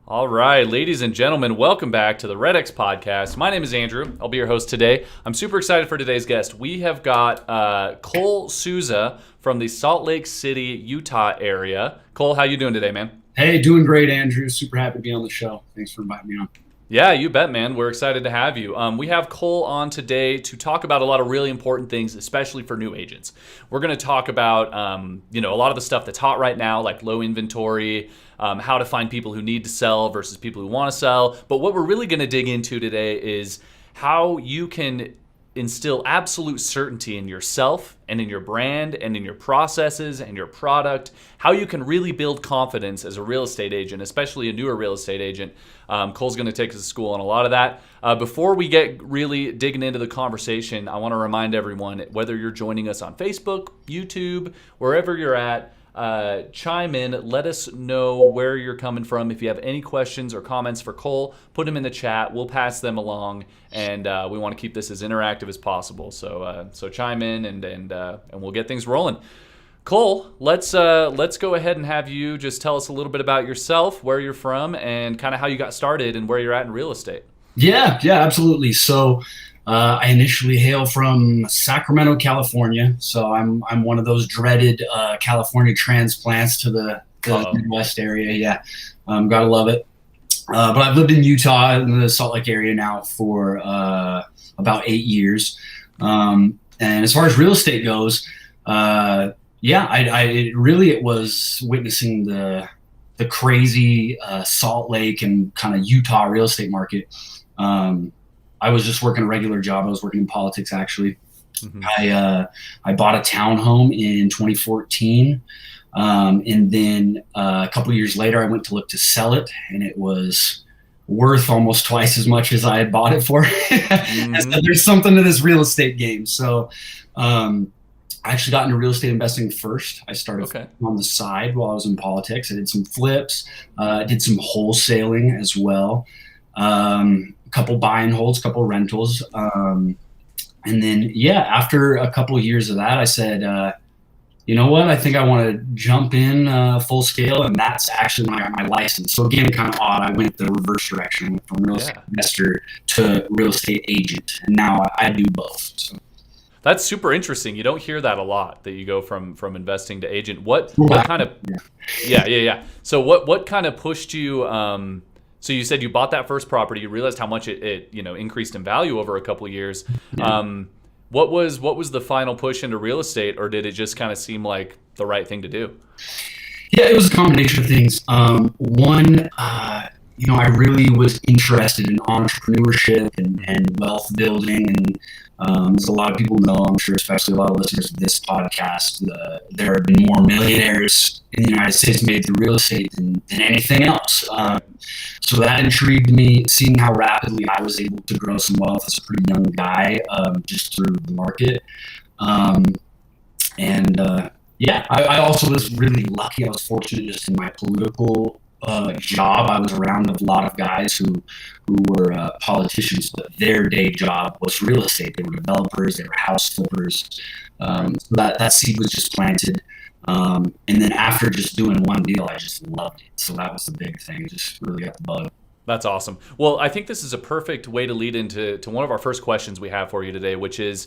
All right, ladies and gentlemen, welcome back to the REDX podcast. My name is Andrew. I'll be your host today. I'm super excited for today's guest. We have got Cole Souza from the Salt Lake City, Utah area. Cole, how you doing today, man? Hey, doing great, Andrew. Super happy to be on the show. Thanks for inviting me on. Yeah, you bet, man. We're excited to have you. We have Cole on today to talk about a lot of really important things, especially for new agents. We're going to talk about, a lot of the stuff that's hot right now, like low inventory, how to find people who need to sell versus people who want to sell. But what we're really going to dig into today is how you can instill absolute certainty in yourself and in your brand and in your processes and your product, how you can really build confidence as a real estate agent, especially a newer real estate agent. Cole's going to take us to school on a lot of that. Before we get really digging into the conversation, I want to remind everyone, whether you're joining us on Facebook, YouTube, wherever you're at, chime in, let us know where you're coming from. If you have any questions or comments for Cole, put them in the chat. We'll pass them along, and we want to keep this as interactive as possible. So chime in, and we'll get things rolling. Cole, let's go ahead and have you just tell us a little bit about yourself, where you're from, and kind of how you got started and where you're at in real estate. Yeah, absolutely. So I initially hail from Sacramento, California. So I'm one of those dreaded California transplants to the Midwest area. Yeah, gotta love it. But I've lived in Utah in the Salt Lake area now for about 8 years. And as far as real estate goes, it was witnessing the crazy Salt Lake and kind of Utah real estate market. I was just working a regular job. I was working in politics, actually. Mm-hmm. I bought a townhome in 2014. And then a couple of years later, I went to look to sell it, and it was worth almost twice as much as I had bought it for. Mm-hmm. So there's something to this real estate game. So I actually got into real estate investing first. I started on the side while I was in politics. I did some flips, did some wholesaling as well. A couple buy and holds, a couple rentals. And then, after a couple of years of that, I said, you know what? I think I want to jump in full scale, and that's actually my license. So again, kind of odd. I went the reverse direction, went from real estate investor to real estate agent, and now I do both. So. That's super interesting. You don't hear that a lot, that you go from investing to agent. What kind of So what kind of pushed you? So you said you bought that first property. You realized how much it increased in value over a couple of years. Yeah. What was the final push into real estate, or did it just kind of seem like the right thing to do? Yeah, it was a combination of things. One, I really was interested in entrepreneurship and wealth building, and as a lot of people know, I'm sure, especially a lot of listeners of this podcast, there have been more millionaires in the United States made through real estate than anything else. So that intrigued me, seeing how rapidly I was able to grow some wealth as a pretty young guy, just through the market. I also was really lucky. I was fortunate just in my political job. I was around a lot of guys who were politicians, but their day job was real estate. They were developers, they were house flippers. So that seed was just planted. And then after just doing one deal, I just loved it. So that was the big thing. Just really got the bug. That's awesome. Well, I think this is a perfect way to lead into one of our first questions we have for you today, which is,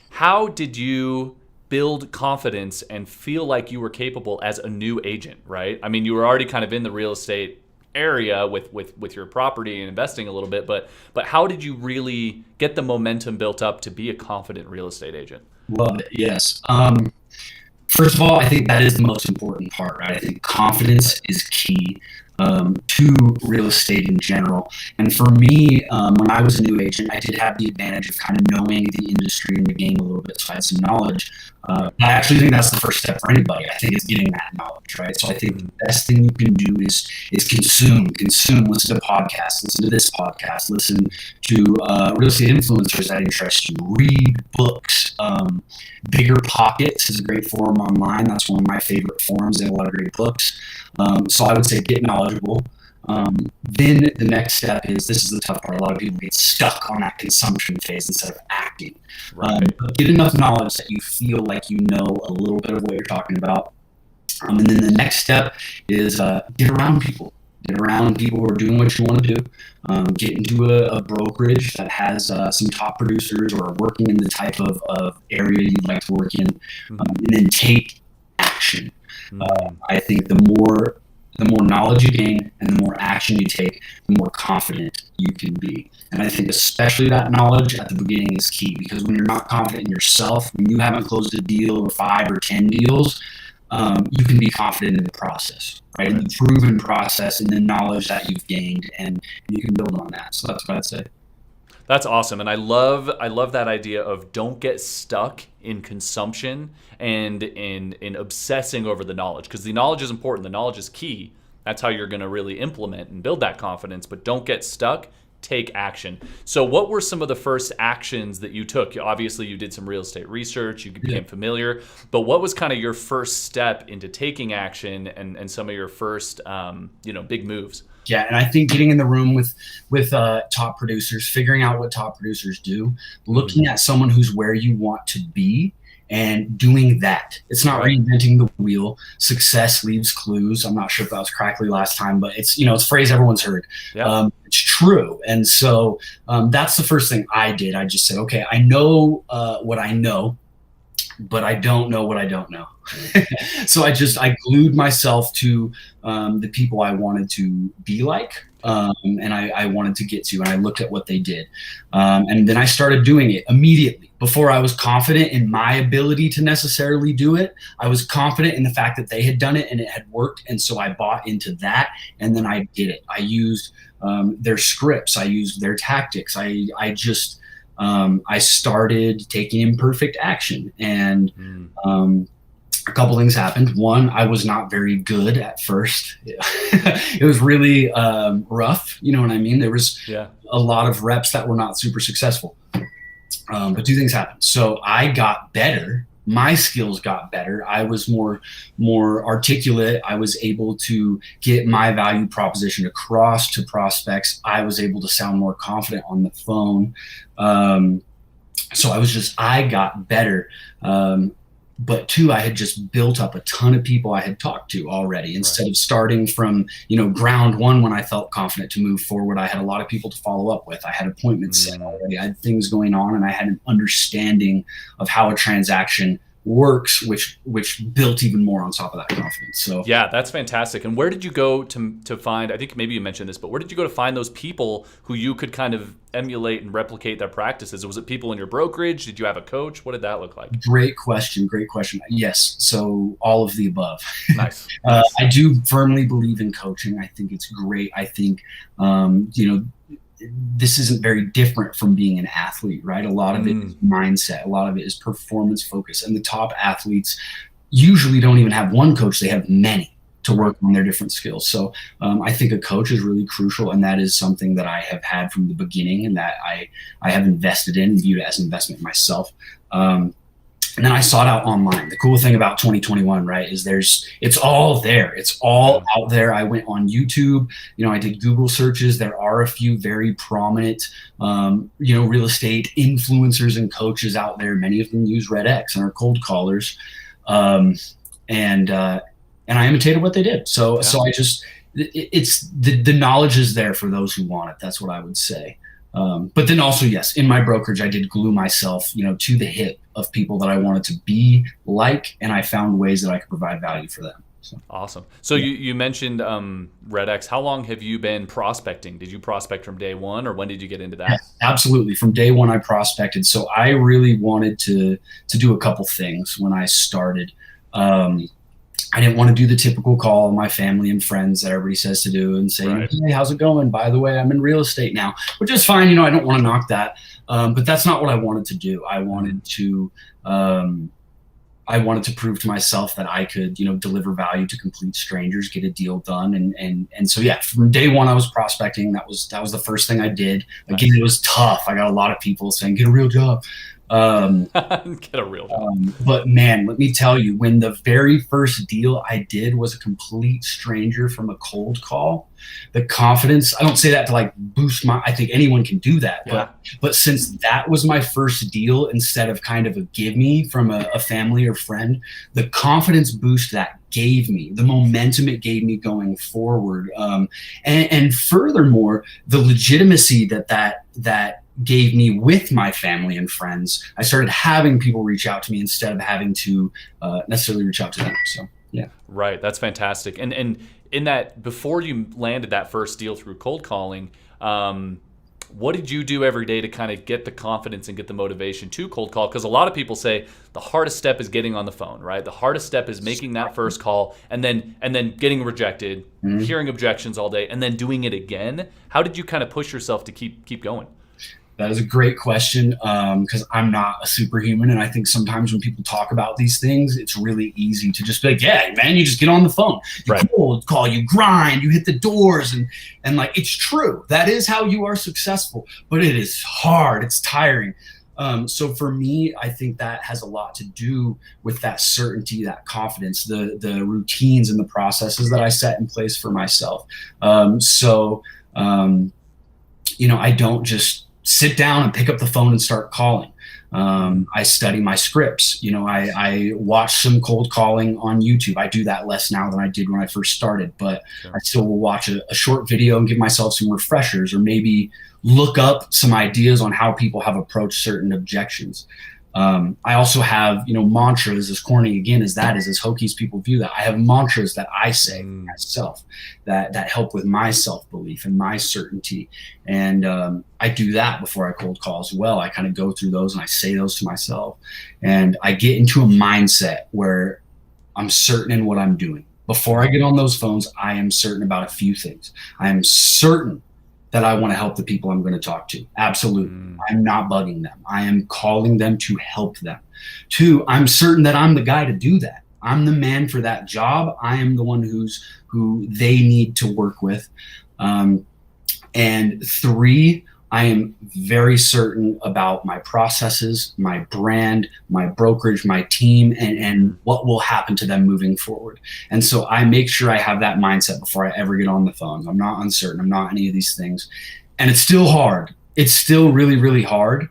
how did you build confidence and feel like you were capable as a new agent, right? I mean, you were already kind of in the real estate area with your property and investing a little bit, but how did you really get the momentum built up to be a confident real estate agent? Love it. Yes. First of all, I think that is the most important part, right? I think confidence is key to real estate in general. And for me, when I was a new agent, I did have the advantage of kind of knowing the industry and the game a little bit, so I had some knowledge. I actually think that's the first step for anybody. I think is getting that knowledge, right? So I think the best thing you can do is consume, listen to podcasts, listen to this podcast, listen to real estate influencers that interest you, read books. Bigger Pockets is a great forum online. That's one of my favorite forums. They have a lot of great books. So I would say get knowledgeable. Then the next step is, this is the tough part, a lot of people get stuck on that consumption phase instead of acting. Right. Get enough knowledge that you feel like you know a little bit of what you're talking about. And then the next step is get around people. get around people who are doing what you want to do, get into a brokerage that has some top producers or are working in the type of area you'd like to work in, and then take action. I think the more knowledge you gain and the more action you take, the more confident you can be. And I think especially that knowledge at the beginning is key, because when you're not confident in yourself, when you haven't closed a deal or 5 or 10 deals, you can be confident in the process, right? In the proven process and the knowledge that you've gained, and you can build on that. So that's what I'd say. That's awesome. And I love that idea of don't get stuck in consumption and in obsessing over the knowledge, because the knowledge is important. The knowledge is key. That's how you're going to really implement and build that confidence, but don't get stuck. Take action. So what were some of the first actions that you took? Obviously, you did some real estate research, you became familiar, but what was kind of your first step into taking action and some of your first, big moves? Yeah, and I think getting in the room with top producers, figuring out what top producers do, looking at someone who's where you want to be, and doing that. It's not reinventing the wheel. Success leaves clues. I'm not sure if that was correctly last time, but it's a phrase everyone's heard. Yeah. It's true. And so that's the first thing I did. I just said, okay, I know what I know, but I don't know what I don't know. So I glued myself to the people I wanted to be like, and I wanted to get to, and I looked at what they did. And then I started doing it immediately. Before I was confident in my ability to necessarily do it, I was confident in the fact that they had done it and it had worked. And so I bought into that, and then I did it. I used their scripts. I used their tactics. I started taking imperfect action, and a couple things happened. One, I was not very good at first. It was really rough. You know what I mean? There was a lot of reps that were not super successful. But 2 things happened. So I got better. My skills got better. I was more articulate. I was able to get my value proposition across to prospects. I was able to sound more confident on the phone. So I got better. But 2, I had just built up a ton of people I had talked to already. Instead of starting from, ground one when I felt confident to move forward, I had a lot of people to follow up with. I had appointments set already. I had things going on, and I had an understanding of how a transaction works, which built even more on top of that confidence. So yeah, that's fantastic. And where did you go to find, I think maybe you mentioned this, but where did you go to find those people who you could kind of emulate and replicate their practices? Was it people in your brokerage? Did you have a coach? What did that look like? Great question. Yes. So all of the above. Nice. I do firmly believe in coaching. I think it's great. I think, this isn't very different from being an athlete, right? A lot of it is mindset. A lot of it is performance focus. And the top athletes usually don't even have one coach. They have many to work on their different skills. So I think a coach is really crucial. And that is something that I have had from the beginning, and that I have invested in and viewed it as an investment in myself. And then I sought out online. The cool thing about 2021, right, is it's all there. It's all out there. I went on YouTube, I did Google searches. There are a few very prominent, real estate influencers and coaches out there. Many of them use REDX and are cold callers. And I imitated what they did. So it's the knowledge is there for those who want it. That's what I would say. But then also, yes, in my brokerage, I did glue myself, to the hip of people that I wanted to be like, and I found ways that I could provide value for them. So. Awesome. So you mentioned REDX. How long have you been prospecting? Did you prospect from day one, or when did you get into that? Yes, absolutely. From day one, I prospected. So I really wanted to do a couple things when I started. I didn't want to do the typical call my family and friends that everybody says to do and say, hey, how's it going? By the way, I'm in real estate now, which is fine. I don't want to knock that. But that's not what I wanted to do. I wanted to prove to myself that I could, deliver value to complete strangers, get a deal done. And so, yeah, from day one, I was prospecting. That was the first thing I did. Again, it was tough. I got a lot of people saying, get a real job. Get a real job. But man, let me tell you, when the very first deal I did was a complete stranger from a cold call, the confidence, I don't say that to like boost I think anyone can do that. Yeah. But since that was my first deal, instead of kind of a give me from a family or friend, the confidence boost that gave me, the momentum it gave me going forward. And furthermore, the legitimacy that gave me with my family and friends. I started having people reach out to me instead of having to necessarily reach out to them. So yeah. Right. That's fantastic. And in that, before you landed that first deal through cold calling, what did you do every day to kind of get the confidence and get the motivation to cold call? Because a lot of people say the hardest step is getting on the phone, right? The hardest step is making that first call and then getting rejected, hearing objections all day, and then doing it again. How did you kind of push yourself to keep going? That is a great question, because I'm not a superhuman, and I think sometimes when people talk about these things, it's really easy to just be like, "Yeah, man, you just get on the phone, you cold call, you grind, you hit the doors," and like it's true. That is how you are successful, but it is hard. It's tiring. So for me, I think that has a lot to do with that certainty, that confidence, the routines and the processes that I set in place for myself. I don't just sit down and pick up the phone and start calling. I study my scripts. I watch some cold calling on YouTube. I do that less now than I did when I first started, but I still will watch a short video and give myself some refreshers, or maybe look up some ideas on how people have approached certain objections. I also have, mantras, as corny again as that is, as hokey as people view that. I have mantras that I say myself that help with my self-belief and my certainty. And I do that before I cold call as well. I kind of go through those and I say those to myself. And I get into a mindset where I'm certain in what I'm doing. Before I get on those phones, I am certain about a few things. I am certain that I want to help the people I'm going to talk to. Absolutely. I'm not bugging them. I am calling them to help them. 2, I'm certain that I'm the guy to do that. I'm the man for that job. I am the one who they need to work with. And 3, I am very certain about my processes, my brand, my brokerage, my team, and what will happen to them moving forward. And so I make sure I have that mindset before I ever get on the phone. I'm not uncertain. I'm not any of these things. And it's still hard. It's still really, really hard.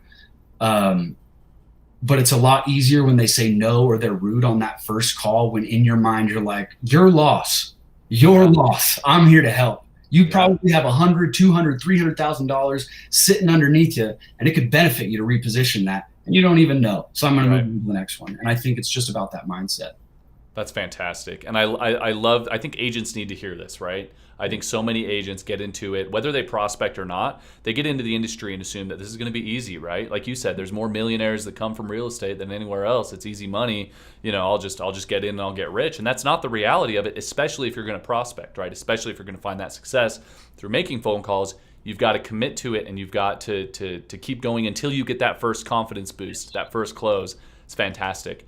But it's a lot easier when they say no or they're rude on that first call, when in your mind you're like, your loss. I'm here to help. You probably have $100,000, $200,000, $300,000 sitting underneath you, and it could benefit you to reposition that, and you don't even know. So I'm going to move to the next one. And I think it's just about that mindset. That's fantastic. And I think agents need to hear this, right? I think so many agents get into it, whether they prospect or not, they get into the industry and assume that this is going to be easy, right? Like you said, there's more millionaires that come from real estate than anywhere else. It's easy money. I'll just get in and I'll get rich. And that's not the reality of it, especially if you're going to prospect, right? Especially if you're going to find that success through making phone calls. You've got to commit to it, and you've got to keep going until you get that first confidence boost, that first close. It's fantastic.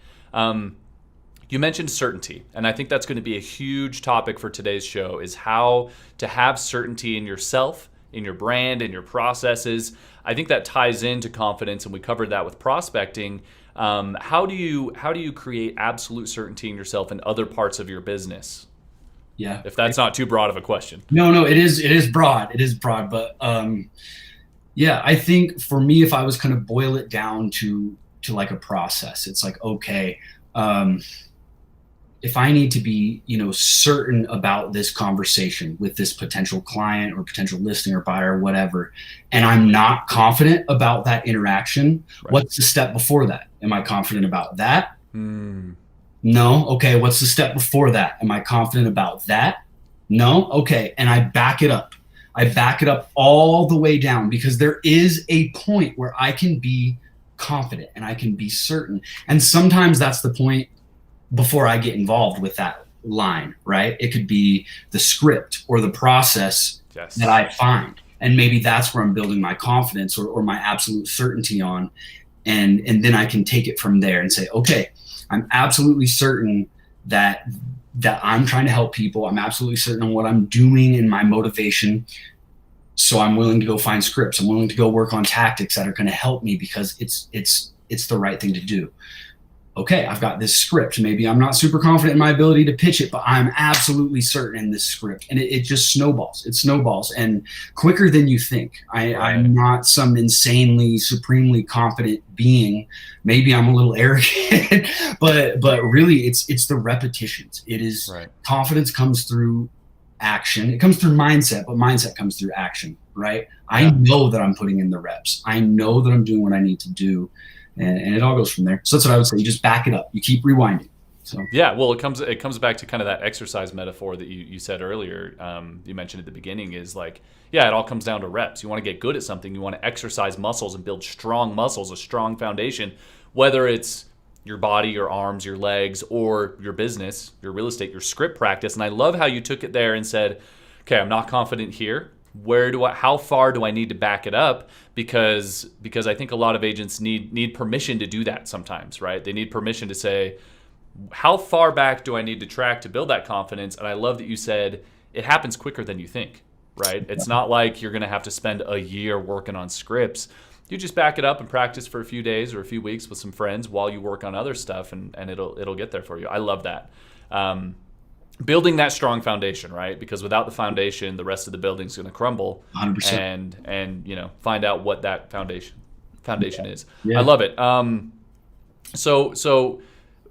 You mentioned certainty, and I think that's going to be a huge topic for today's show, is how to have certainty in yourself, in your brand, in your processes. I think that ties into confidence, and we covered that with prospecting. How do you create absolute certainty in yourself in other parts of your business? Yeah. If that's not too broad of a question. No, it is broad. It is broad, but I think for me, if I was kind of boil it down to like a process, it's like, okay, if I need to be, certain about this conversation with this potential client or potential listing or buyer or whatever, and I'm not confident about that interaction, what's the step before that? Am I confident about that? No. Okay. What's the step before that? Am I confident about that? No. Okay. And I back it up. I back it up all the way down, because there is a point where I can be confident and I can be certain. And sometimes that's the point before I get involved with that line, right? It could be the script or the process that I find. And maybe that's where I'm building my confidence or my absolute certainty on. And then I can take it from there and say, okay, I'm absolutely certain that I'm trying to help people. I'm absolutely certain on what I'm doing and my motivation. So I'm willing to go find scripts. I'm willing to go work on tactics that are going to help me, because it's it's the right thing to do. Okay, I've got this script. Maybe I'm not super confident in my ability to pitch it, but I'm absolutely certain in this script. And it just snowballs. It snowballs, and quicker than you think. I'm not some insanely, supremely confident being. Maybe I'm a little arrogant, but really it's the repetitions. It is confidence comes through action. It comes through mindset, but mindset comes through action, right? I know that I'm putting in the reps. I know that I'm doing what I need to do. And it all goes from there. So that's what I would say. You just back it up. You keep rewinding. So yeah, well, it comes back to kind of that exercise metaphor that you said earlier. You mentioned at the beginning is like, yeah, it all comes down to reps. You want to get good at something. You want to exercise muscles and build strong muscles, a strong foundation, whether it's your body, your arms, your legs, or your business, your real estate, your script practice. And I love how you took it there and said, okay, I'm not confident here. How far do I need to back it up? Because I think a lot of agents need permission to do that sometimes, right? They need permission to say, how far back do I need to track to build that confidence? And I love that you said it happens quicker than you think, right? It's not like you're going to have to spend a year working on scripts. You just back it up and practice for a few days or a few weeks with some friends while you work on other stuff, and it'll get there for you. I love that. Building that strong foundation, right? Because without the foundation, the rest of the building's going to crumble. 100%. And find out what that foundation is. Yeah. I love it. So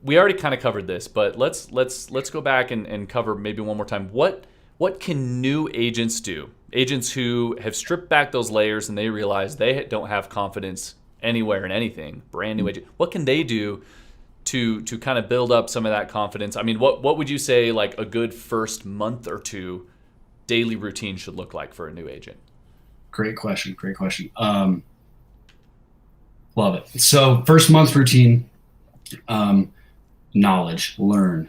we already kind of covered this, but let's go back and cover maybe one more time. What can new agents do? Agents who have stripped back those layers and they realize they don't have confidence anywhere in anything. Brand new agent. What can they do to kind of build up some of that confidence? I mean, what would you say like a good first month or two daily routine should look like for a new agent? Great question. Love it. So first month routine, knowledge, learn,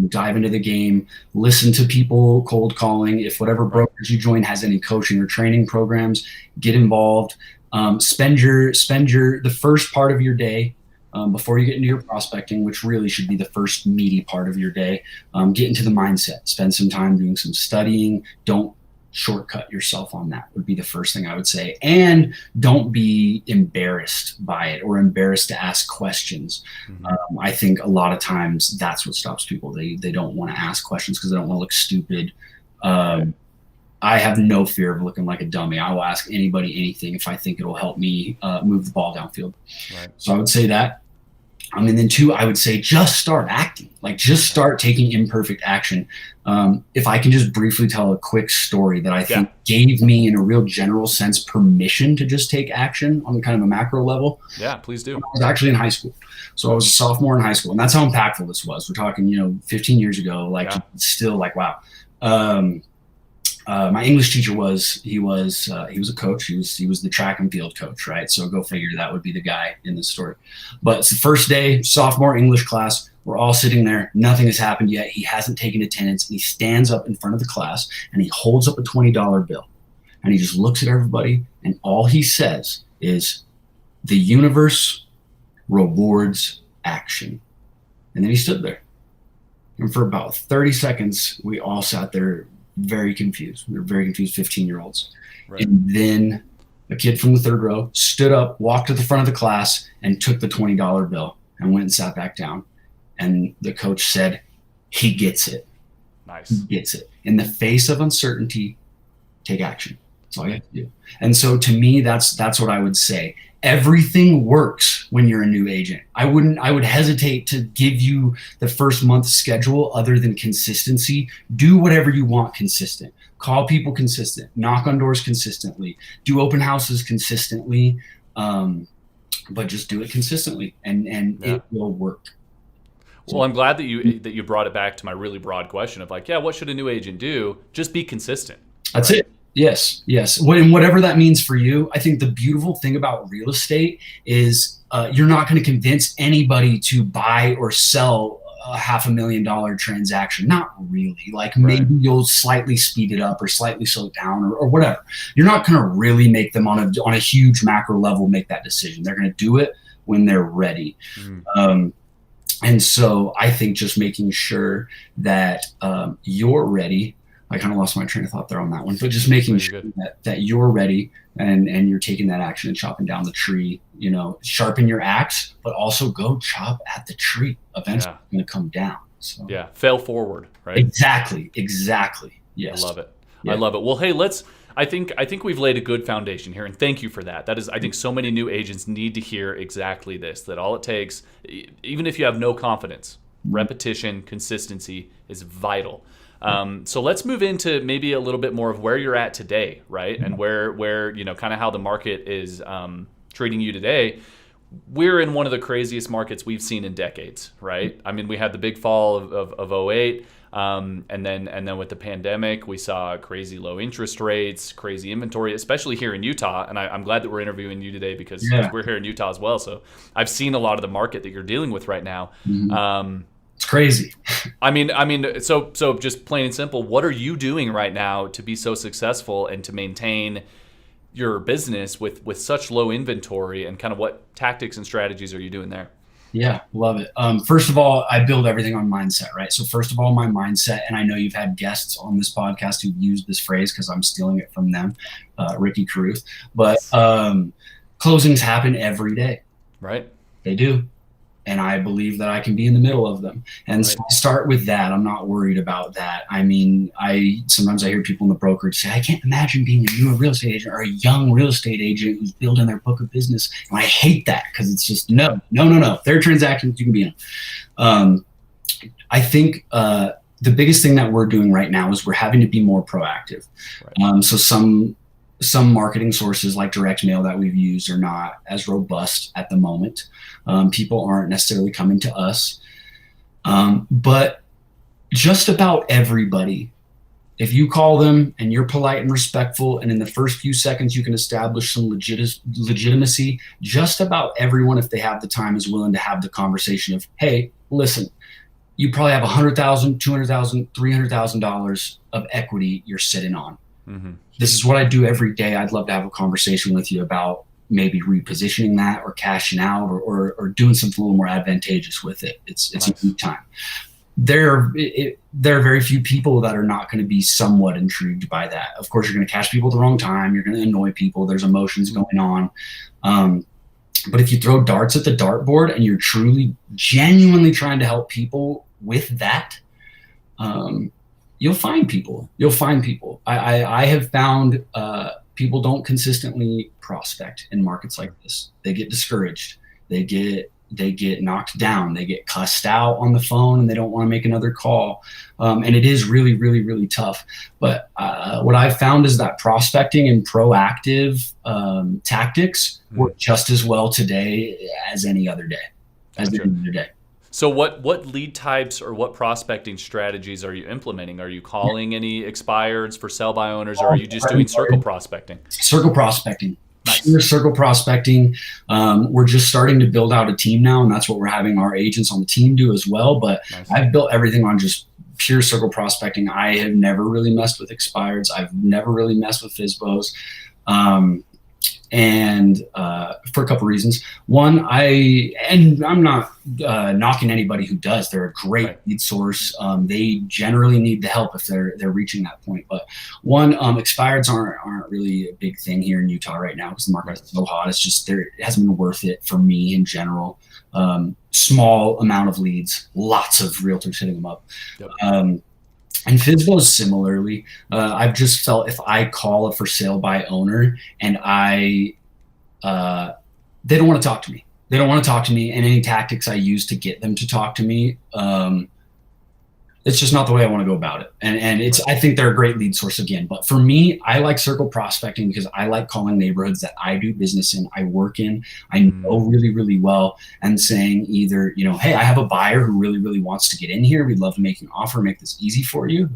dive into the game, listen to people cold calling. If whatever brokerage you join has any coaching or training programs, get involved. Spend the first part of your day before you get into your prospecting, which really should be the first meaty part of your day. Get into the mindset, spend some time doing some studying. Don't shortcut yourself on that would be the first thing I would say. And don't be embarrassed by it or embarrassed to ask questions. I think a lot of times that's what stops people. They don't want to ask questions because they don't want to look stupid. I have no fear of looking like a dummy. I will ask anybody anything if I think it'll help me move the ball downfield. So I would say that. And then two, I would say just start acting. Like just start taking imperfect action. If I can just briefly tell a quick story that I think gave me, in a real general sense, permission to just take action on kind of a macro level. Yeah, please do. I was actually in high school. So I was a sophomore in high school, and that's how impactful this was. We're talking, 15 years ago, still like, wow. My English teacher he was a coach. He was the track and field coach, right? So go figure, that would be the guy in this story. But it's the first day, sophomore English class. We're all sitting there. Nothing has happened yet. He hasn't taken attendance. And he stands up in front of the class and he holds up a $20 bill. And he just looks at everybody. And all he says is, "The universe rewards action." And then he stood there. And for about 30 seconds, we all sat there very confused. We were very confused 15-year-olds. And then a kid from the third row stood up, walked to the front of the class, and took the $20 bill and went and sat back down. And the coach said, "He gets it." Nice. He gets it. In the face of uncertainty, take action. That's all you have to do. And so to me, that's what I would say. Everything works when you're a new agent. I would hesitate to give you the first month schedule other than consistency. Do whatever you want consistent. Call people consistent. Knock on doors consistently. Do open houses consistently. But just do it consistently, and it will work. Well, I'm glad that you brought it back to my really broad question of like, what should a new agent do? Just be consistent. That's it. Yes. And whatever that means for you. I think the beautiful thing about real estate is you're not going to convince anybody to buy or sell a $500,000 transaction. Not really. Like maybe you'll slightly speed it up or slightly slow it down or whatever. You're not going to really make them on a huge macro level make that decision. They're going to do it when they're ready. And so I think just making sure that you're ready I kind of lost my train of thought there on that one, but just making sure that you're ready and you're taking that action and chopping down the tree, sharpen your axe, but also go chop at the tree. Eventually it's going to come down. So yeah. Fail forward, right? Exactly. Yes. I love it. Yeah. I love it. Well, hey, I think we've laid a good foundation here, and thank you for that. That is, I think so many new agents need to hear exactly this, that all it takes, even if you have no confidence, repetition, consistency is vital. So let's move into maybe a little bit more of where you're at today, right? And where kind of how the market is treating you today. We're in one of the craziest markets we've seen in decades, right? I mean, we had the big fall of 08. And then with the pandemic, we saw crazy low interest rates, crazy inventory, especially here in Utah. And I'm glad that we're interviewing you today because we're here in Utah as well. So I've seen a lot of the market that you're dealing with right now. It's crazy. I mean, so just plain and simple, what are you doing right now to be so successful and to maintain your business with such low inventory, and kind of what tactics and strategies are you doing there? Yeah, love it. First of all, I build everything on mindset, right? So first of all, my mindset, and I know you've had guests on this podcast who've used this phrase because I'm stealing it from them, Ricky Caruth. But closings happen every day. Right. They do. And I believe that I can be in the middle of them. And so I start with that. I'm not worried about that. I mean, sometimes I hear people in the brokerage say, I can't imagine being a new real estate agent or a young real estate agent who's building their book of business. And I hate that because it's just, no. They're transactions, you can be in them. I think the biggest thing that we're doing right now is we're having to be more proactive. Right. So some marketing sources like direct mail that we've used are not as robust at the moment. People aren't necessarily coming to us. But just about everybody, if you call them and you're polite and respectful, and in the first few seconds you can establish some legitimacy, just about everyone, if they have the time, is willing to have the conversation of, hey, listen, you probably have $100,000, $200,000, $300,000 of equity you're sitting on. Mm-hmm. This is what I do every day. I'd love to have a conversation with you about maybe repositioning that or cashing out or doing something a little more advantageous with it. It's nice. A good time. There are very few people that are not going to be somewhat intrigued by that. Of course, you're going to catch people at the wrong time. You're going to annoy people. There's emotions going on. But if you throw darts at the dartboard and you're truly, genuinely trying to help people with that, you'll find people. I have found people don't consistently prospect in markets like this. They get discouraged. They get knocked down. They get cussed out on the phone, and they don't want to make another call. And it is really, really, really tough. But what I've found is that prospecting and proactive tactics work just as well today as any other day. So what lead types or what prospecting strategies are you implementing? Are you calling any expireds for sell-by owners, or are you just doing circle prospecting? Circle prospecting. Nice. Pure circle prospecting. We're just starting to build out a team now, and that's what we're having our agents on the team do as well. But nice. I've built everything on just pure circle prospecting. I have never really messed with expireds. I've never really messed with FSBOs. And for a couple reasons. One, I'm not knocking anybody who does. They're a great lead source. They generally need the help if they're reaching that point. But one, expireds aren't really a big thing here in Utah right now because the market is so hot. It's just it hasn't been worth it for me in general. Small amount of leads, lots of realtors hitting them up. Yep. And FSBOs similarly, I've just felt if I call a for sale by owner and they don't want to talk to me. They don't want to talk to me, and any tactics I use to get them to talk to me, it's just not the way I want to go about it. And I think they're a great lead source again. But for me, I like circle prospecting because I like calling neighborhoods that I do business in, I work in, I know really, really well, and saying either, hey, I have a buyer who really, really wants to get in here. We'd love to make an offer, make this easy for you.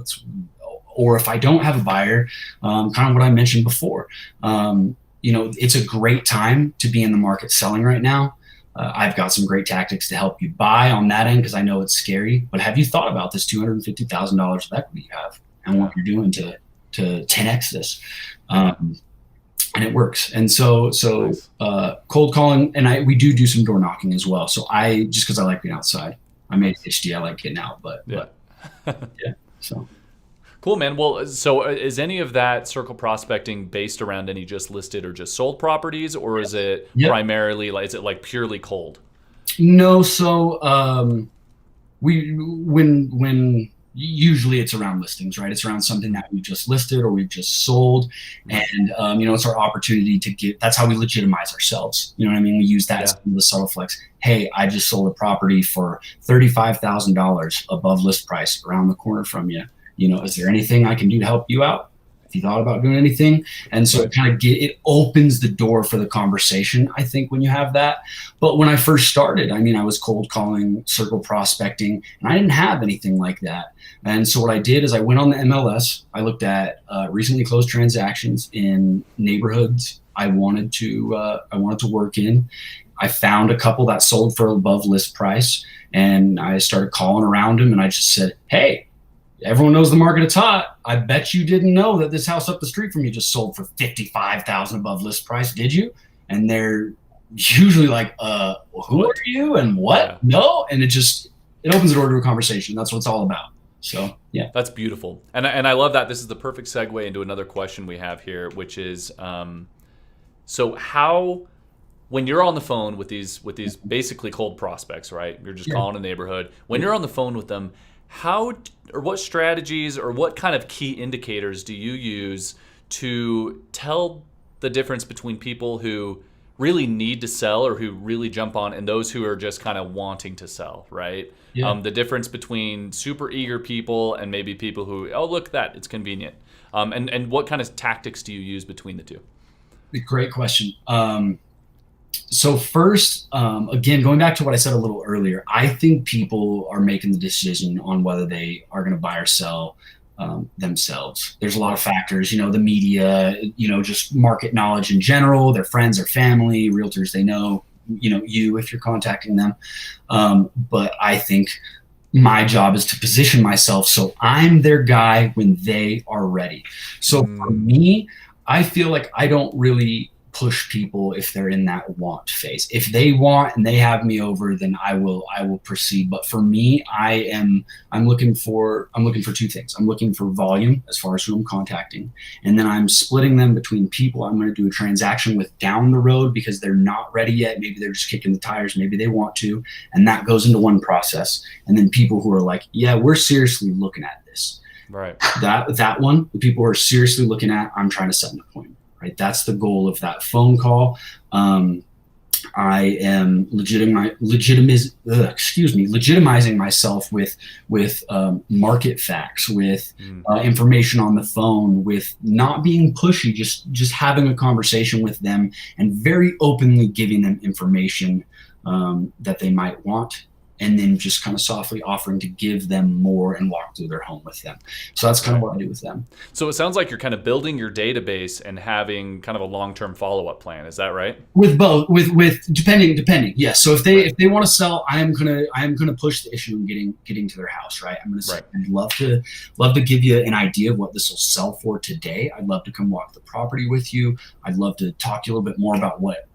Or if I don't have a buyer, kind of what I mentioned before, it's a great time to be in the market selling right now. I've got some great tactics to help you buy on that end because I know it's scary. But have you thought about this $250,000 of equity you have and what you're doing to 10x this? And it works. And so nice. Cold calling, and we do some door knocking as well. So just because I like being outside, I'm ADHD, I like getting out. But yeah. So Cool, man. Well, so is any of that circle prospecting based around any just listed or just sold properties, or is it Yep. primarily like, is it like purely cold? No, so we when usually it's around listings, right? It's around something that we just listed or we've just sold, Right. and it's our opportunity to get. That's how we legitimize ourselves. You know what I mean? We use that as Yeah. the subtle flex. Hey, I just sold a property for $35,000 above list price around the corner from you. Is there anything I can do to help you out? If you thought about doing anything, and so Right. it opens the door for the conversation. I think when you have that. But when I first started, I mean, I was cold calling, circle prospecting, and I didn't have anything like that. And so what I did is I went on the MLS. I looked at recently closed transactions in neighborhoods I wanted to work in. I found a couple that sold for above list price, and I started calling around them. And I just said, "Hey, everyone knows the market is hot. I bet you didn't know that this house up the street from you just sold for 55,000 above list price, did you?" And they're usually like, "Who are you and what?" Yeah. No, and it opens the door to a conversation. That's what it's all about. So yeah. That's beautiful, and I love that. This is the perfect segue into another question we have here, which is, so how, when you're on the phone with these basically cold prospects, right? You're just Yeah. calling a neighborhood. When you're on the phone with them, how or what strategies or what kind of key indicators do you use to tell the difference between people who really need to sell or who really jump on and those who are just kind of wanting to sell, right? Yeah. The difference between super eager people and maybe people who, oh, look, that it's convenient. And what kind of tactics do you use between the two? Great question. So first, again, going back to what I said a little earlier, I think people are making the decision on whether they are going to buy or sell themselves. There's a lot of factors, the media, just market knowledge in general, their friends, their family, realtors they know, you if you're contacting them. But I think my job is to position myself so I'm their guy when they are ready. So for me, I feel like I don't really push people if they're in that want phase. If they want and they have me over, then I will proceed. But for me, I'm looking for two things. I'm looking for volume as far as who I'm contacting, and then I'm splitting them between people I'm going to do a transaction with down the road because they're not ready yet. Maybe they're just kicking the tires. Maybe they want to, and that goes into one process. And then people who are like, yeah, we're seriously looking at this. Right. That one, the people who are seriously looking at, I'm trying to set an appointment. Right. That's the goal of that phone call. I am legitimizing myself with market facts, with information on the phone, with not being pushy, just having a conversation with them and very openly giving them information that they might want, and then just kind of softly offering to give them more and walk through their home with them. So that's kind of what I do with them. So it sounds like you're kind of building your database and having kind of a long-term follow-up plan. Is that right? With both, with depending. Yes. So if they want to sell, I am gonna push the issue in getting to their house. Right. I'm gonna say, I'd love to give you an idea of what this will sell for today. I'd love to come walk the property with you. I'd love to talk to you a little bit more about what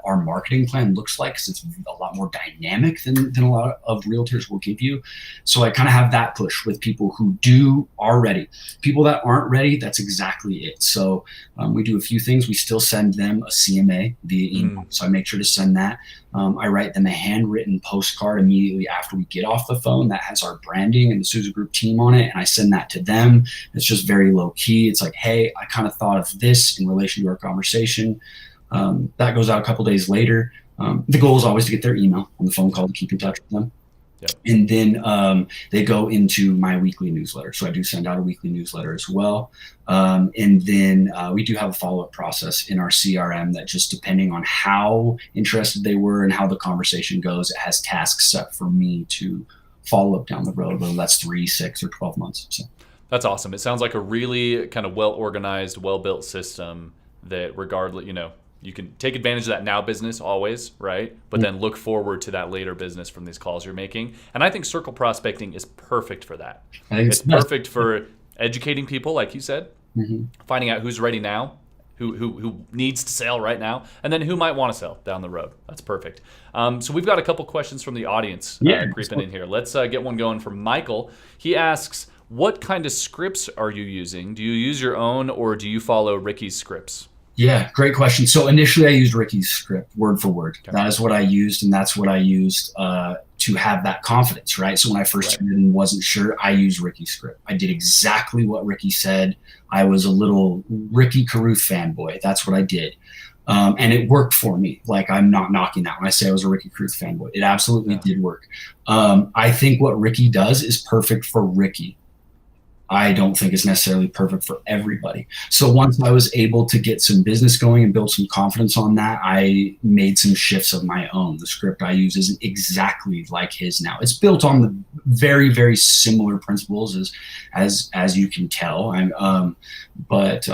our marketing plan looks like, because it's a lot more dynamic than a lot of realtors will give you. So I kind of have that push with people who are ready. People that aren't ready, that's exactly it. So we do a few things. We still send them a CMA via email. So I make sure to send that. I write them a handwritten postcard immediately after we get off the phone that has our branding and the Souza Group team on it, and I send that to them. It's just very low key. It's like, hey, I kind of thought of this in relation to our conversation. That goes out a couple days later. The goal is always to get their email on the phone call to keep in touch with them. Yep. And then they go into my weekly newsletter. So I do send out a weekly newsletter as well. And then we do have a follow-up process in our CRM that, just depending on how interested they were and how the conversation goes, it has tasks set for me to follow up down the road, whether that's 3, 6, or 12 months. So that's awesome. It sounds like a really kind of well-organized, well-built system that, regardless, you can take advantage of that now business always, right? But then look forward to that later business from these calls you're making. And I think circle prospecting is perfect for that. I think it's perfect for educating people, like you said, finding out who's ready now, who needs to sell right now, and then who might want to sell down the road. That's perfect. So we've got a couple questions from the audience creeping in here. Let's get one going from Michael. He asks, What kind of scripts are you using? Do you use your own, or do you follow Ricky's scripts? Yeah, great question. So initially I used Ricky's script word for word. Okay. That is what I used, and that's what I used to have that confidence, right? So when I first started and wasn't sure, I used Ricky's script. I did exactly what Ricky said. I was a little Ricky Carruth fanboy. That's what I did. And it worked for me. Like, I'm not knocking that when I say I was a Ricky Carruth fanboy. It absolutely did work. I think what Ricky does is perfect for Ricky. I don't think it's necessarily perfect for everybody. So once I was able to get some business going and build some confidence on that, I made some shifts of my own. The script I use isn't exactly like his now. It's built on the very, very similar principles as you can tell. But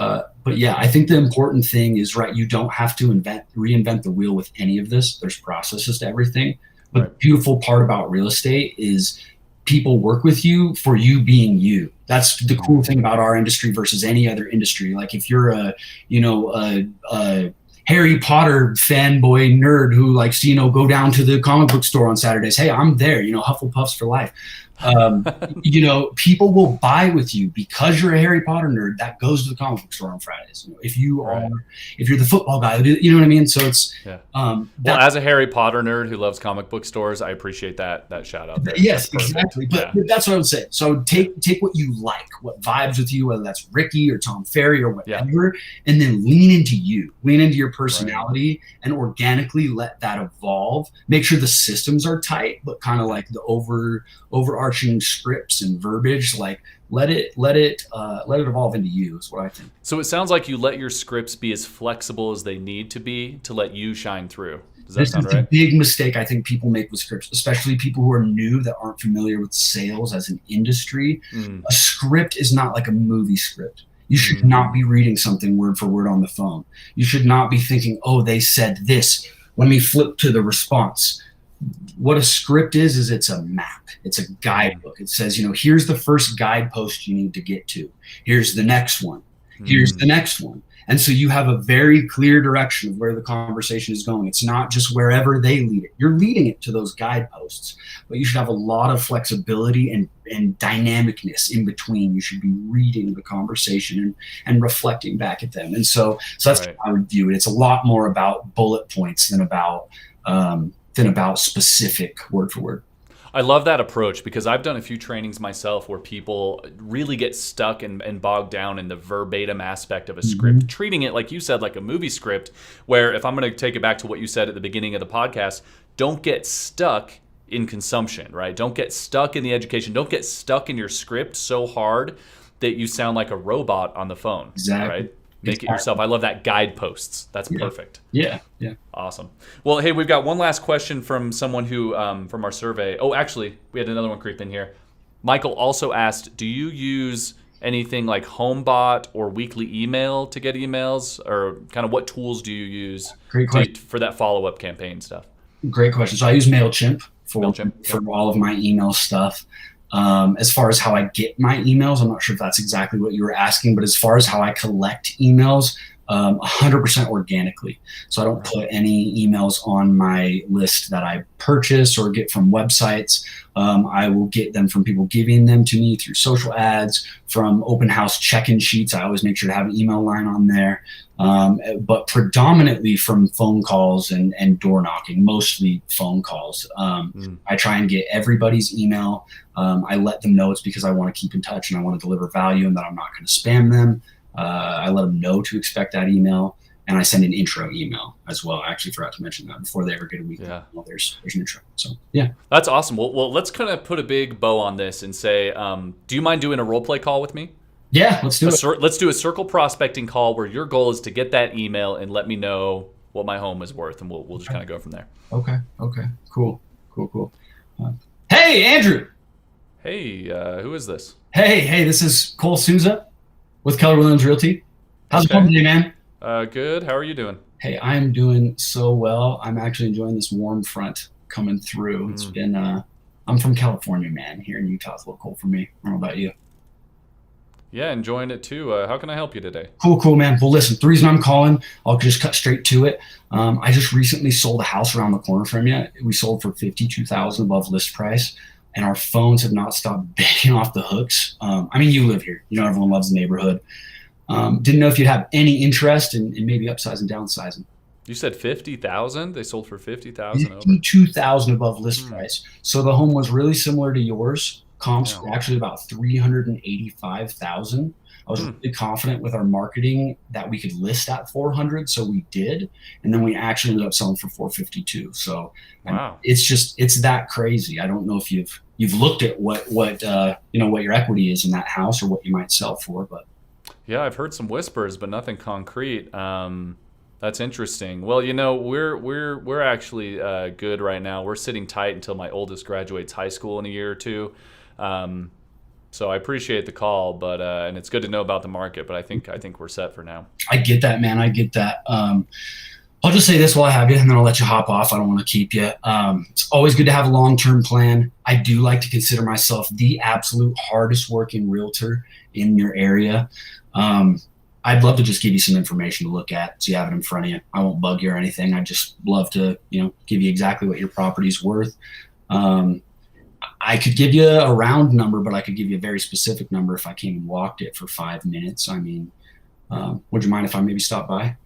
yeah, I think the important thing is, right, you don't have to reinvent the wheel with any of this. There's processes to everything. But the beautiful part about real estate is people work with you for you being you. That's the cool thing about our industry versus any other industry. Like, if you're a Harry Potter fanboy nerd who likes to, go down to the comic book store on Saturdays, hey, I'm there, Hufflepuffs for life. People will buy with you because you're a Harry Potter nerd that goes to the comic book store on Fridays. If you're the football guy, you know what I mean? So it's, well, as a Harry Potter nerd who loves comic book stores, I appreciate that shout out there. Yes, exactly. But that's what I would say. So take what you like, what vibes with you, whether that's Ricky or Tom Ferry or whatever, and then lean into your personality and organically let that evolve. Make sure the systems are tight, but kind of like the overarching scripts and verbiage, like let it evolve into you is what I think. So it sounds like you let your scripts be as flexible as they need to be to let you shine through. Does that sound right? This is a big mistake I think people make with scripts, especially people who are new that aren't familiar with sales as an industry. A script is not like a movie script. You should not be reading something word for word on the phone. You should not be thinking, oh, they said this, let me flip to the response. What a script is it's a map. It's a guidebook. It says, here's the first guidepost you need to get to. Here's the next one. Here's the next one. And so you have a very clear direction of where the conversation is going. It's not just wherever they lead it. You're leading it to those guideposts, but you should have a lot of flexibility and dynamicness in between. You should be reading the conversation and reflecting back at them. And so that's how I would view it. It's a lot more about bullet points than about specific word for word. I love that approach because I've done a few trainings myself where people really get stuck and bogged down in the verbatim aspect of a script, treating it, like you said, like a movie script, where, if I'm going to take it back to what you said at the beginning of the podcast, don't get stuck in consumption, right? Don't get stuck in the education. Don't get stuck in your script so hard that you sound like a robot on the phone. Exactly. Right? Make it yourself. I love that. Guideposts. That's perfect. Yeah. Awesome. Well, hey, we've got one last question from someone who, from our survey. Oh, actually, we had another one creep in here. Michael also asked, do you use anything like HomeBot or weekly email to get emails, or kind of what tools do you use for that follow-up campaign stuff? Great question. So I use MailChimp for all of my email stuff. As far as how I get my emails, I'm not sure if that's exactly what you were asking, but as far as how I collect emails, 100% organically. So I don't put any emails on my list that I purchase or get from websites. I will get them from people giving them to me through social ads, from open house check-in sheets. I always make sure to have an email line on there. But predominantly from phone calls and door knocking, mostly phone calls. I try and get everybody's email. I let them know it's because I want to keep in touch and I want to deliver value and that I'm not going to spam them. I let them know to expect that email, and I send an intro email as well. I actually forgot to mention that before they ever get a weekly email. There's an intro. So yeah, that's awesome. Well, let's kind of put a big bow on this and say, do you mind doing a role play call with me? Yeah, let's do it. Let's do a circle prospecting call where your goal is to get that email and let me know what my home is worth, and we'll just kind of go from there. Okay. Cool. Hey, Andrew. Hey, who is this? Hey, this is Cole Souza with Keller Williams Realty. How's it going today, man? Good. How are you doing? Hey, I'm doing so well. I'm actually enjoying this warm front coming through. It's been, I'm from California, man. Here in Utah, it's a little cold for me. I don't know about you. Yeah, enjoying it too. How can I help you today? Cool, man. Well, listen, the reason I'm calling, I'll just cut straight to it. I just recently sold a house around the corner from you. We sold for $52,000 above list price. and our phones have not stopped begging off the hooks. I mean, you live here. You know, everyone loves the neighborhood. Didn't know if you'd have any interest in maybe upsizing, downsizing. You said 50,000. They sold for 50,000 over. 52,000 above list price. So the home was really similar to yours. Comps were actually about 385,000. I was really confident with our marketing that we could list at 400, so we did, and then we actually ended up selling for 452. So wow, it's that crazy. I don't know if you've looked at what your equity is in that house or what you might sell for, but yeah, I've heard some whispers, but nothing concrete. That's interesting. Well, you know, we're actually good right now. We're sitting tight until my oldest graduates high school in a year or two. So I appreciate the call, but and it's good to know about the market. But I think we're set for now. I get that, man. I get that. I'll just say this while I have you, and then I'll let you hop off. I don't want to keep you. It's always good to have a long-term plan. I do like to consider myself the absolute hardest working realtor in your area. I'd love to just give you some information to look at so you have it in front of you. I won't bug you or anything. I just love to, give you exactly what your property's worth. I could give you a round number, but I could give you a very specific number if I came and walked it for 5 minutes. I mean, would you mind if I maybe stop by?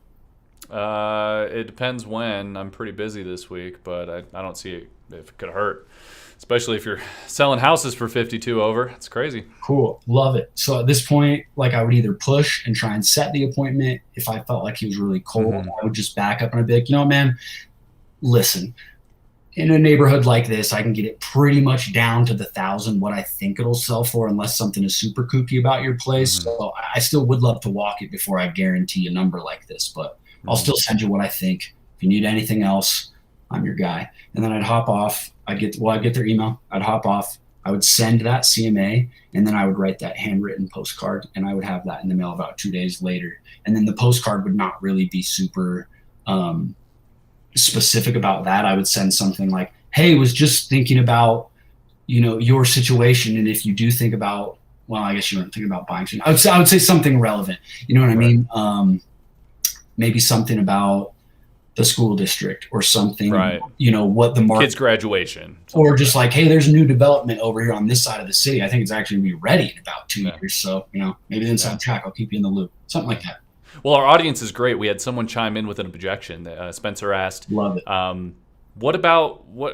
It depends when. I'm pretty busy this week, but I don't see it if it could hurt. Especially if you're selling houses for 52 over. It's crazy. Cool. Love it. So at this point, like I would either push and try and set the appointment. If I felt like he was really cold, I would just back up and I'd be like, man, listen, in a neighborhood like this, I can get it pretty much down to the 1,000, what I think it'll sell for, unless something is super kooky about your place. So I still would love to walk it before I guarantee a number like this, but I'll still send you what I think. If you need anything else, I'm your guy. And then I'd hop off. I'd get their email. I'd hop off. I would send that CMA, and then I would write that handwritten postcard, and I would have that in the mail about 2 days later. And then the postcard would not really be super specific about that. I would send something like, hey, was just thinking about, your situation. And if you do think about, well, I guess you weren't thinking about buying. I would say something relevant. You know what I mean? Maybe something about the school district or something, right? What the market, kids' graduation, or just like, hey, there's a new development over here on this side of the city. I think it's actually gonna be ready in about 2 years. So, maybe the inside track, I'll keep you in the loop, something like that. Well, our audience is great. We had someone chime in with an objection. Spencer asked, love it. What about what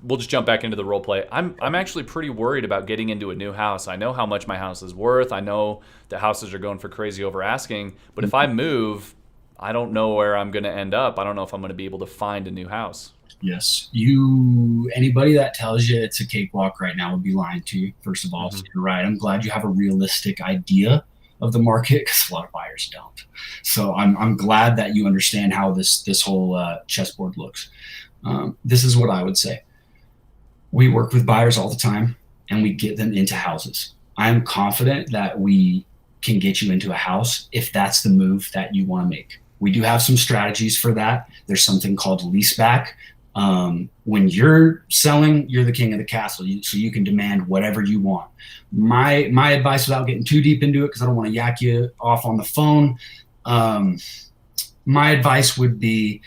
we'll just jump back into the role play. I'm actually pretty worried about getting into a new house. I know how much my house is worth. I know the houses are going for crazy over asking, but if I move, I don't know where I'm going to end up. I don't know if I'm going to be able to find a new house. Yes. Anybody that tells you it's a cakewalk right now would be lying to you, first of all. So you're right. I'm glad you have a realistic idea of the market, because a lot of buyers don't. So I'm glad that you understand how this whole chessboard looks. This is what I would say. We work with buyers all the time, and we get them into houses. I'm confident that we can get you into a house if that's the move that you want to make. We do have some strategies for that. There's something called leaseback. When you're selling, you're the king of the castle, so you can demand whatever you want. My advice, without getting too deep into it, because I don't want to yak you off on the phone, my advice would be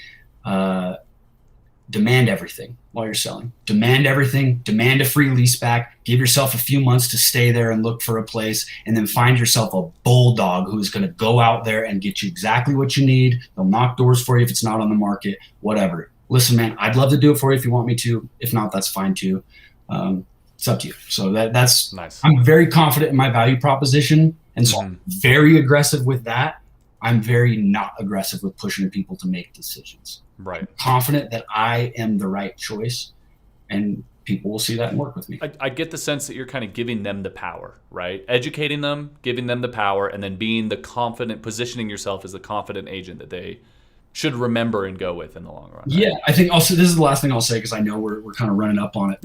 demand everything while you're selling. Demand everything. Demand a free leaseback. Give yourself a few months to stay there and look for a place, and then find yourself a bulldog who's going to go out there and get you exactly what you need. They'll knock doors for you if it's not on the market, whatever. Listen, man, I'd love to do it for you if you want me to. If not, that's fine too. It's up to you. So that's nice. I'm very confident in my value proposition, and so I'm very aggressive with that. I'm very not aggressive with pushing people to make decisions. Right. I'm confident that I am the right choice, and people will see that and work with me. I get the sense that you're kind of giving them the power, right? Educating them, giving them the power, and then being the confident, positioning yourself as the confident agent that they should remember and go with in the long run. Right? Yeah, I think also this is the last thing I'll say, because I know we're kind of running up on it.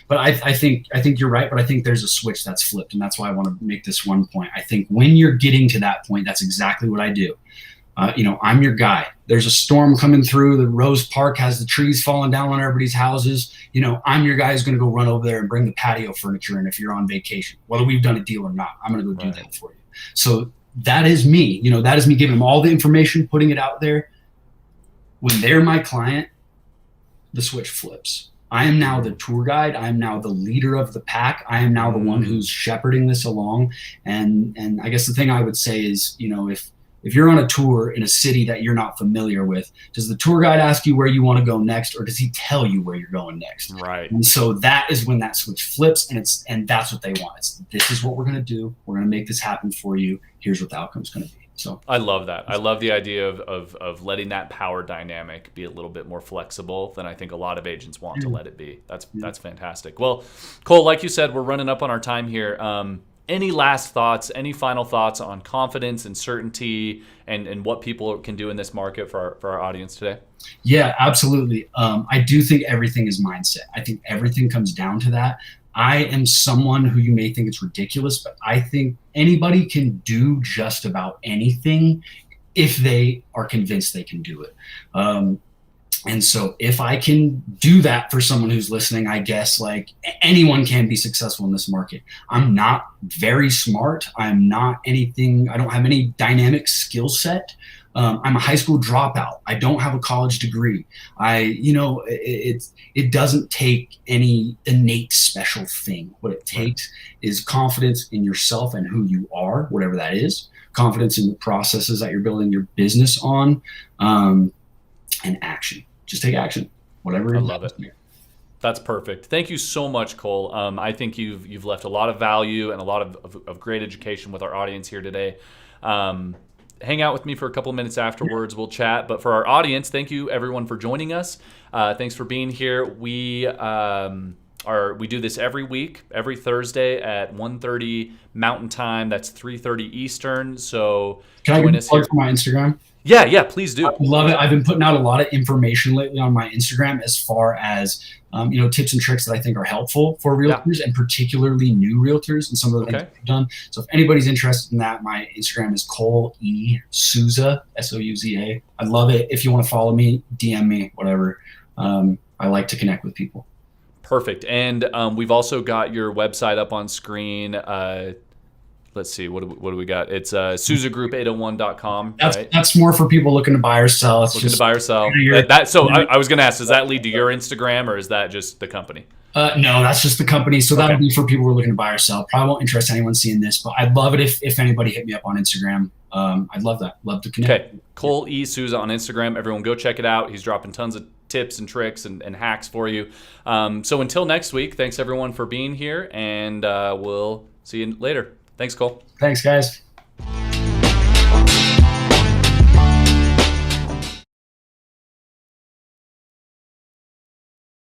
But I think you're right, but I think there's a switch that's flipped, and that's why I want to make this one point. I think when you're getting to that point, that's exactly what I do. I'm your guy. There's a storm coming through. The Rose Park has the trees falling down on everybody's houses. I'm your guy who's going to go run over there and bring the patio furniture in if you're on vacation. Whether we've done a deal or not, I'm going to go do that for you. So that is me. That is me giving them all the information, putting it out there. When they're my client, the switch flips. I am now the tour guide. I am now the leader of the pack. I am now the one who's shepherding this along. And I guess the thing I would say is, if you're on a tour in a city that you're not familiar with, does the tour guide ask you where you want to go next, or does he tell you where you're going next? Right. And so that is when that switch flips, and that's what they want. This is what we're going to do. We're going to make this happen for you. Here's what the outcome's going to be. So I love that. I love the idea of letting that power dynamic be a little bit more flexible than I think a lot of agents want to let it be. That's fantastic. Well, Cole, like you said, we're running up on our time here. Any last thoughts, any final thoughts on confidence and certainty and what people can do in this market for our audience today? Yeah, absolutely. I do think everything is mindset. I think everything comes down to that. I am someone who you may think it's ridiculous, but I think anybody can do just about anything if they are convinced they can do it. And so if I can do that for someone who's listening, I guess like anyone can be successful in this market. I'm not very smart. I'm not anything. I don't have any dynamic skill set. I'm a high school dropout. I don't have a college degree. It doesn't take any innate special thing. What it takes is confidence in yourself and who you are, whatever that is, confidence in the processes that you're building your business on, and action. Just take action, whatever. I love it. That's perfect. Thank you so much, Cole. I think you've left a lot of value and a lot of great education with our audience here today. Hang out with me for a couple of minutes afterwards. We'll chat. But for our audience, thank you everyone for joining us. Thanks for being here. We do this every week, every Thursday at 1:30 Mountain Time. That's 3:30 Eastern. So can I plug for my Instagram? Yeah, please do. I love it. I've been putting out a lot of information lately on my Instagram as far as tips and tricks that I think are helpful for realtors and particularly new realtors and some of the things I've done. So if anybody's interested in that, my Instagram is Cole E. Souza, Souza. I love it. If you want to follow me, DM me, whatever. I like to connect with people. Perfect. And we've also got your website up on screen. Let's see, what do we got? It's SouzaGroup801.com. That's more for people looking to buy or sell. It's looking to buy or sell. I was going to ask, does that lead to your Instagram or is that just the company? No, that's just the company. So that'll be for people who are looking to buy or sell. Probably won't interest anyone seeing this, but I'd love it if anybody hit me up on Instagram. I'd love that. Love to connect. Okay, Cole E. Souza on Instagram. Everyone go check it out. He's dropping tons of tips and tricks and hacks for you. So until next week, thanks everyone for being here, and we'll see you later. Thanks, Cole. Thanks, guys.